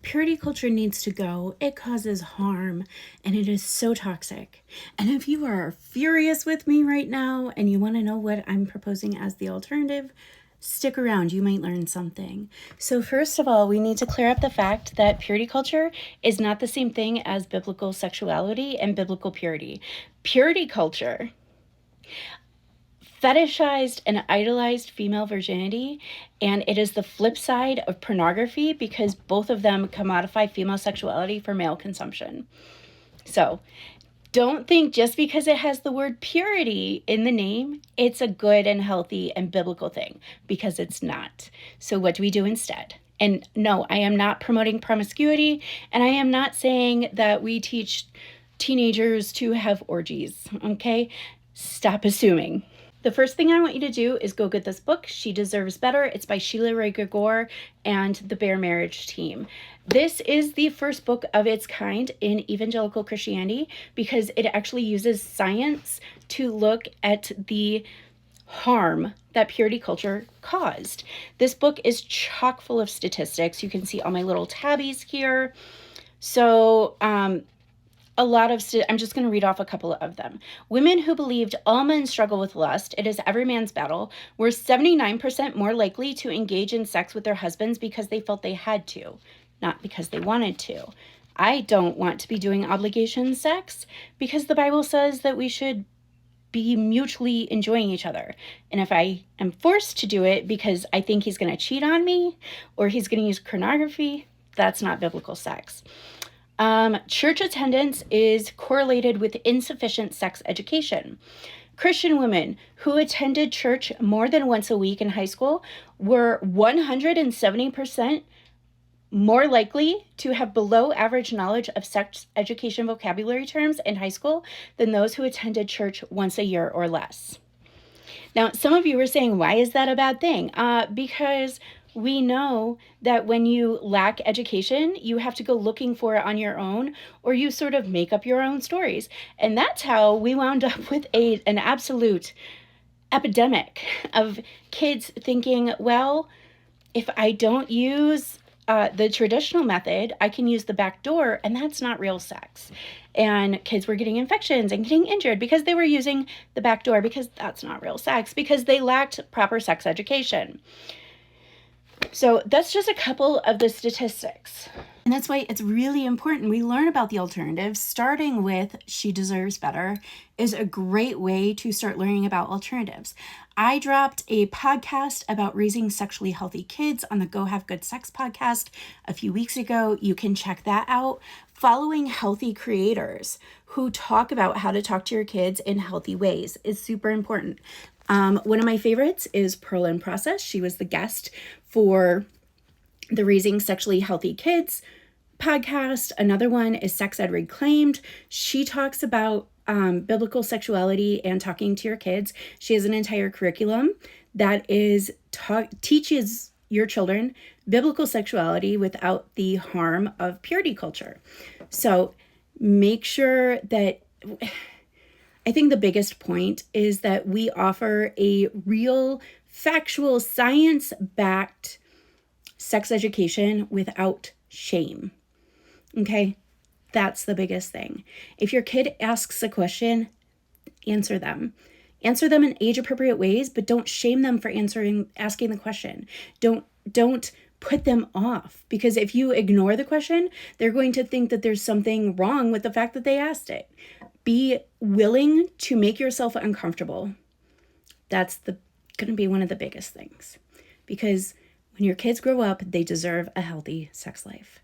Purity culture needs to go. It causes harm and it is so toxic. And if you are furious with me right now and you want to know what I'm proposing as the alternative, stick around. You might learn something. So first of all, we need to clear up the fact that purity culture is not the same thing as biblical sexuality and biblical purity. Purity culture fetishized and idolized female virginity, and it is the flip side of pornography because both of them commodify female sexuality for male consumption. So don't think just because it has the word purity in the name, it's a good and healthy and biblical thing, because it's not. So what do we do instead? And no, I am not promoting promiscuity, and I am not saying that we teach teenagers to have orgies, okay? Stop assuming. The first thing I want you to do is go get this book, She Deserves Better. It's by Sheila Ray Gregor and the Bear Marriage team. This is the first book of its kind in evangelical Christianity because it actually uses science to look at the harm that purity culture caused. This book is chock full of statistics. You can see all my little tabbies here. So, I'm just going to read off a couple of them. Women who believed all men struggle with lust, it is every man's battle, were 79% more likely to engage in sex with their husbands because they felt they had to, not because they wanted to. I don't want to be doing obligation sex because the Bible says that we should be mutually enjoying each other. And if I am forced to do it because I think he's going to cheat on me or he's going to use pornography, that's not biblical sex. Church attendance is correlated with insufficient sex education. Christian women who attended church more than once a week in high school were 170% more likely to have below average knowledge of sex education vocabulary terms in high school than those who attended church once a year or less. Now, some of you were saying, why is that a bad thing? Because we know that when you lack education, you have to go looking for it on your own, or you sort of make up your own stories. And that's how we wound up with an absolute epidemic of kids thinking, well, if I don't use the traditional method, I can use the back door, and that's not real sex. And kids were getting infections and getting injured because they were using the back door, because that's not real sex, because they lacked proper sex education. So that's just a couple of the statistics. And that's why it's really important we learn about the alternatives. Starting with She Deserves Better is a great way to start learning about alternatives. I dropped a podcast about raising sexually healthy kids on the Go Have Good Sex podcast a few weeks ago. You can check that out. Following healthy creators who talk about how to talk to your kids in healthy ways is super important. One of my favorites is Pearl in Process. She was the guest for the Raising Sexually Healthy Kids podcast. Another one is Sex Ed Reclaimed. She talks about biblical sexuality and talking to your kids. She has an entire curriculum that teaches your children biblical sexuality without the harm of purity culture. So make sure that... I think the biggest point is that we offer a real, factual, science-backed sex education without shame. Okay? That's the biggest thing. If your kid asks a question, answer them. Answer them in age-appropriate ways, but don't shame them for asking the question. Don't put them off, because if you ignore the question, they're going to think that there's something wrong with the fact that they asked it. Be willing to make yourself uncomfortable. That's going to be one of the biggest things, because when your kids grow up, they deserve a healthy sex life.